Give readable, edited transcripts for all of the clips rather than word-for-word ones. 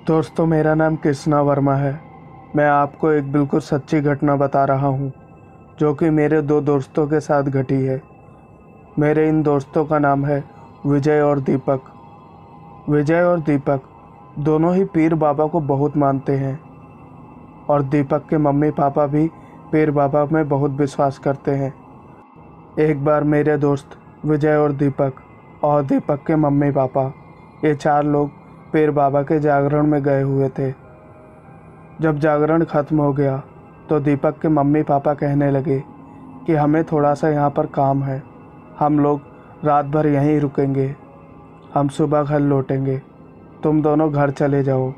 दोस्तों, मेरा नाम कृष्णा वर्मा है। मैं आपको एक बिल्कुल सच्ची घटना बता रहा हूँ जो कि मेरे दो दोस्तों के साथ घटी है। मेरे इन दोस्तों का नाम है विजय और दीपक। विजय और दीपक दोनों ही पीर बाबा को बहुत मानते हैं और दीपक के मम्मी पापा भी पीर बाबा में बहुत विश्वास करते हैं। एक बार मेरे दोस्त विजय और दीपक के मम्मी पापा, ये चार लोग पीर बाबा के जागरण में गए हुए थे। जब जागरण खत्म हो गया तो दीपक के मम्मी पापा कहने लगे कि हमें थोड़ा सा यहाँ पर काम है, हम लोग रात भर यहीं रुकेंगे, हम सुबह घर लौटेंगे, तुम दोनों घर चले जाओ।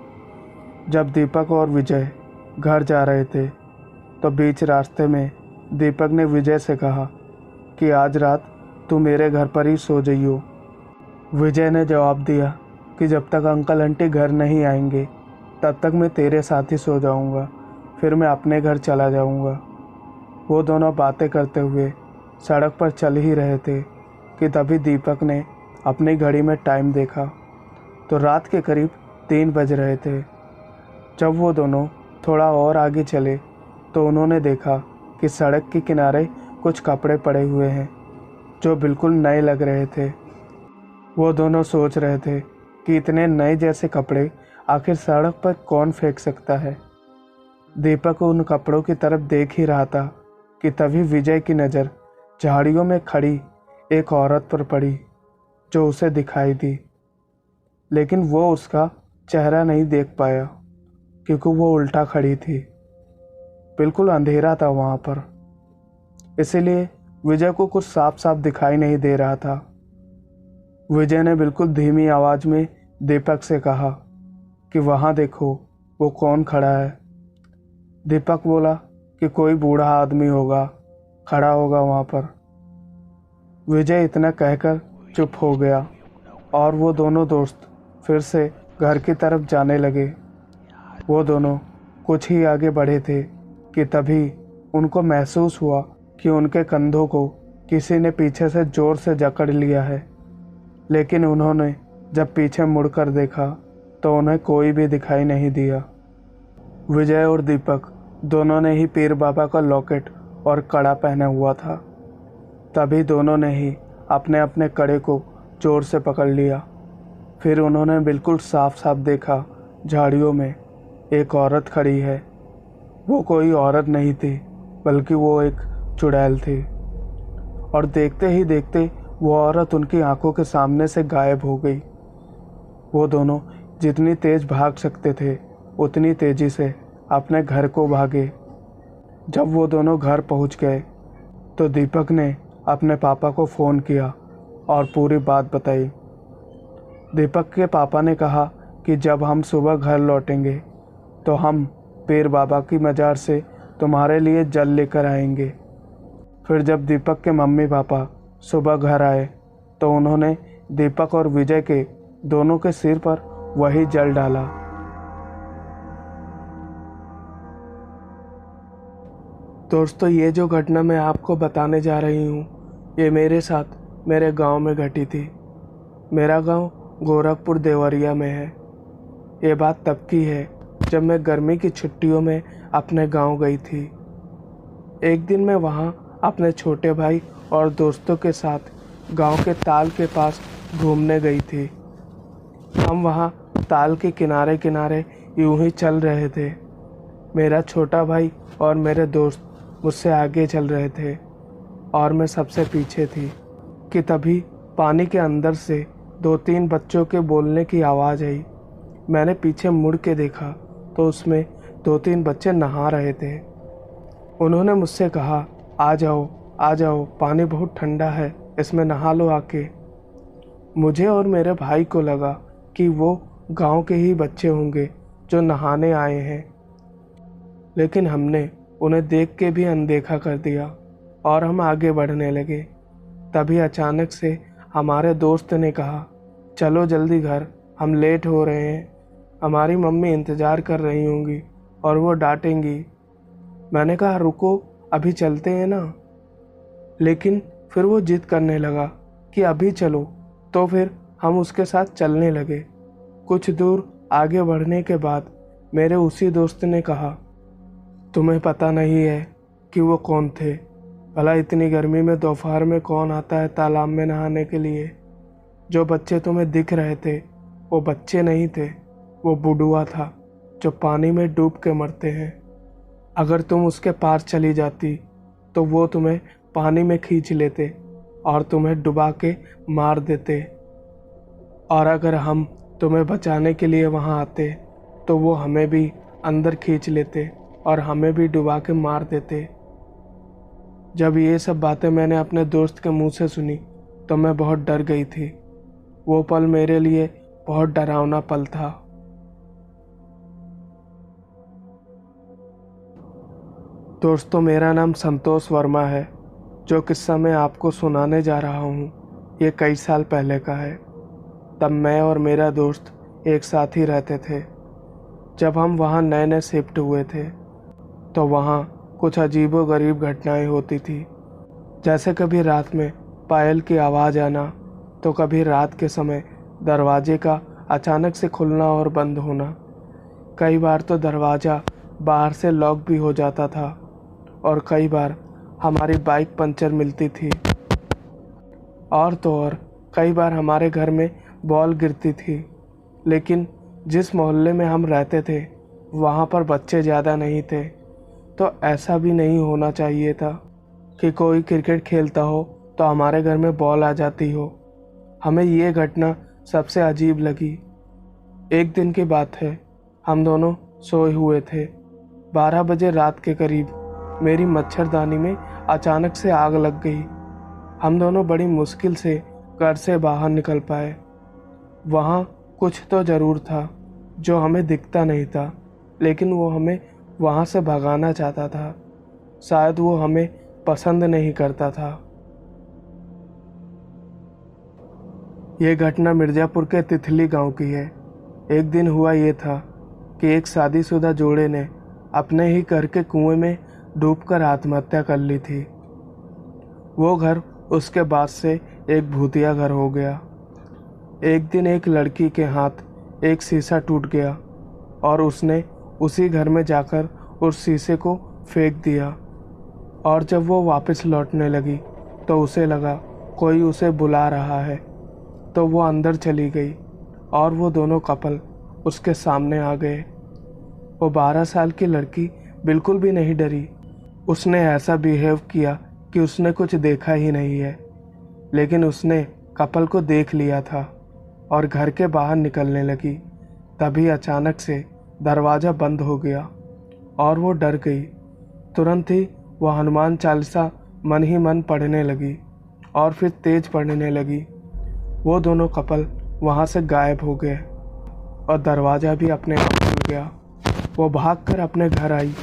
जब दीपक और विजय घर जा रहे थे तो बीच रास्ते में दीपक ने विजय से कहा कि आज रात तू मेरे घर पर ही सो जाइयो। विजय ने जवाब दिया कि जब तक अंकल आंटी घर नहीं आएंगे तब तक मैं तेरे साथ ही सो जाऊंगा, फिर मैं अपने घर चला जाऊंगा। वो दोनों बातें करते हुए सड़क पर चल ही रहे थे कि तभी दीपक ने अपनी घड़ी में टाइम देखा तो रात के करीब 3 बज रहे थे। जब वो दोनों थोड़ा और आगे चले तो उन्होंने देखा कि सड़क के किनारे कुछ कपड़े पड़े हुए हैं जो बिल्कुल नए लग रहे थे। वो दोनों सोच रहे थे कि इतने नए जैसे कपड़े आखिर सड़क पर कौन फेंक सकता है। दीपक उन कपड़ों की तरफ देख ही रहा था कि तभी विजय की नज़र झाड़ियों में खड़ी एक औरत पर पड़ी जो उसे दिखाई दी, लेकिन वो उसका चेहरा नहीं देख पाया क्योंकि वो उल्टा खड़ी थी। बिल्कुल अंधेरा था वहाँ पर, इसीलिए विजय को कुछ साफ साफ दिखाई नहीं दे रहा था। विजय ने बिल्कुल धीमी आवाज़ में दीपक से कहा कि वहाँ देखो, वो कौन खड़ा है। दीपक बोला कि कोई बूढ़ा आदमी होगा, खड़ा होगा वहाँ पर। विजय इतना कहकर चुप हो गया और वो दोनों दोस्त फिर से घर की तरफ जाने लगे। वो दोनों कुछ ही आगे बढ़े थे कि तभी उनको महसूस हुआ कि उनके कंधों को किसी ने पीछे से ज़ोर से जकड़ लिया है, लेकिन उन्होंने जब पीछे मुड़कर देखा तो उन्हें कोई भी दिखाई नहीं दिया। विजय और दीपक दोनों ने ही पीर बाबा का लॉकेट और कड़ा पहना हुआ था। तभी दोनों ने ही अपने अपने कड़े को जोर से पकड़ लिया। फिर उन्होंने बिल्कुल साफ साफ देखा झाड़ियों में एक औरत खड़ी है। वो कोई औरत नहीं थी बल्कि वो एक चुड़ैल थी और देखते ही देखते वो औरत उनकी आंखों के सामने से गायब हो गई। वो दोनों जितनी तेज भाग सकते थे उतनी तेजी से अपने घर को भागे। जब वो दोनों घर पहुंच गए तो दीपक ने अपने पापा को फ़ोन किया और पूरी बात बताई। दीपक के पापा ने कहा कि जब हम सुबह घर लौटेंगे तो हम पीर बाबा की मज़ार से तुम्हारे लिए जल लेकर आएंगे। फिर जब दीपक के मम्मी पापा सुबह घर आए तो उन्होंने दीपक और विजय के दोनों के सिर पर वही जल डाला। दोस्तों, ये जो घटना मैं आपको बताने जा रही हूँ ये मेरे साथ मेरे गांव में घटी थी। मेरा गांव गोरखपुर देवरिया में है। ये बात तब की है जब मैं गर्मी की छुट्टियों में अपने गांव गई थी। एक दिन मैं वहाँ अपने छोटे भाई और दोस्तों के साथ गांव के ताल के पास घूमने गई थी। हम वहाँ ताल के किनारे किनारे यूं ही चल रहे थे। मेरा छोटा भाई और मेरे दोस्त मुझसे आगे चल रहे थे और मैं सबसे पीछे थी कि तभी पानी के अंदर से 2-3 बच्चों के बोलने की आवाज़ आई। मैंने पीछे मुड़ के देखा तो उसमें 2-3 बच्चे नहा रहे थे। उन्होंने मुझसे कहा, आ जाओ आ जाओ, पानी बहुत ठंडा है, इसमें नहा लो आके। मुझे और मेरे भाई को लगा कि वो गांव के ही बच्चे होंगे जो नहाने आए हैं, लेकिन हमने उन्हें देख के भी अनदेखा कर दिया और हम आगे बढ़ने लगे। तभी अचानक से हमारे दोस्त ने कहा, चलो जल्दी घर, हम लेट हो रहे हैं, हमारी मम्मी इंतज़ार कर रही होंगी और वो डांटेंगी। मैंने कहा, रुको, अभी चलते हैं ना। लेकिन फिर वो जिद करने लगा कि अभी चलो, तो फिर हम उसके साथ चलने लगे। कुछ दूर आगे बढ़ने के बाद मेरे उसी दोस्त ने कहा, तुम्हें पता नहीं है कि वो कौन थे? भला इतनी गर्मी में दोपहर में कौन आता है तालाब में नहाने के लिए? जो बच्चे तुम्हें दिख रहे थे वो बच्चे नहीं थे, वो बुढ़वा था जो पानी में डूब के मरते हैं। अगर तुम उसके पार चली जाती तो वो तुम्हें पानी में खींच लेते और तुम्हें डुबा के मार देते। और अगर हम तुम्हें बचाने के लिए वहाँ आते तो वो हमें भी अंदर खींच लेते और हमें भी डुबा के मार देते। जब ये सब बातें मैंने अपने दोस्त के मुंह से सुनी तो मैं बहुत डर गई थी। वो पल मेरे लिए बहुत डरावना पल था। दोस्तों, मेरा नाम संतोष वर्मा है। जो किस्सा मैं आपको सुनाने जा रहा हूँ ये कई साल पहले का है। तब मैं और मेरा दोस्त एक साथ ही रहते थे। जब हम वहाँ नए नए शिफ्ट हुए थे तो वहाँ कुछ अजीबोगरीब घटनाएं होती थी। जैसे कभी रात में पायल की आवाज़ आना, तो कभी रात के समय दरवाजे का अचानक से खुलना और बंद होना। कई बार तो दरवाज़ा बाहर से लॉक भी हो जाता था और कई बार हमारी बाइक पंचर मिलती थी। और तो और कई बार हमारे घर में बॉल गिरती थी। लेकिन जिस मोहल्ले में हम रहते थे वहाँ पर बच्चे ज़्यादा नहीं थे, तो ऐसा भी नहीं होना चाहिए था कि कोई क्रिकेट खेलता हो तो हमारे घर में बॉल आ जाती हो। हमें ये घटना सबसे अजीब लगी। एक दिन की बात है, हम दोनों सोए हुए थे। 12 बजे रात के करीब मेरी मच्छरदानी में अचानक से आग लग गई। हम दोनों बड़ी मुश्किल से घर से बाहर निकल पाए। वहाँ कुछ तो ज़रूर था जो हमें दिखता नहीं था, लेकिन वो हमें वहाँ से भगाना चाहता था। शायद वो हमें पसंद नहीं करता था। ये घटना मिर्ज़ापुर के तिथली गांव की है। एक दिन हुआ ये था कि एक शादीशुदा जोड़े ने अपने ही घर के कुएं में डूबकर आत्महत्या कर ली थी। वो घर उसके बाद से एक भूतिया घर हो गया। एक दिन एक लड़की के हाथ एक शीशा टूट गया और उसने उसी घर में जाकर उस शीशे को फेंक दिया। और जब वो वापस लौटने लगी तो उसे लगा कोई उसे बुला रहा है, तो वो अंदर चली गई और वो दोनों कपल उसके सामने आ गए। वो 12 साल की लड़की बिल्कुल भी नहीं डरी। उसने ऐसा बिहेव किया कि उसने कुछ देखा ही नहीं है, लेकिन उसने कपल को देख लिया था और घर के बाहर निकलने लगी। तभी अचानक से दरवाज़ा बंद हो गया और वो डर गई। तुरंत ही वो हनुमान चालीसा मन ही मन पढ़ने लगी और फिर तेज पढ़ने लगी। वो दोनों कपल वहाँ से गायब हो गए और दरवाज़ा भी अपने आप खुल गया। वो भागकर अपने घर आई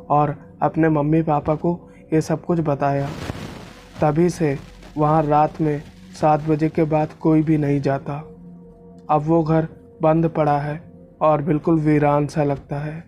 और अपने मम्मी पापा को ये सब कुछ बताया। तभी से वहाँ रात में 7 बजे के बाद कोई भी नहीं जाता। अब वो घर बंद पड़ा है और बिल्कुल वीरान सा लगता है।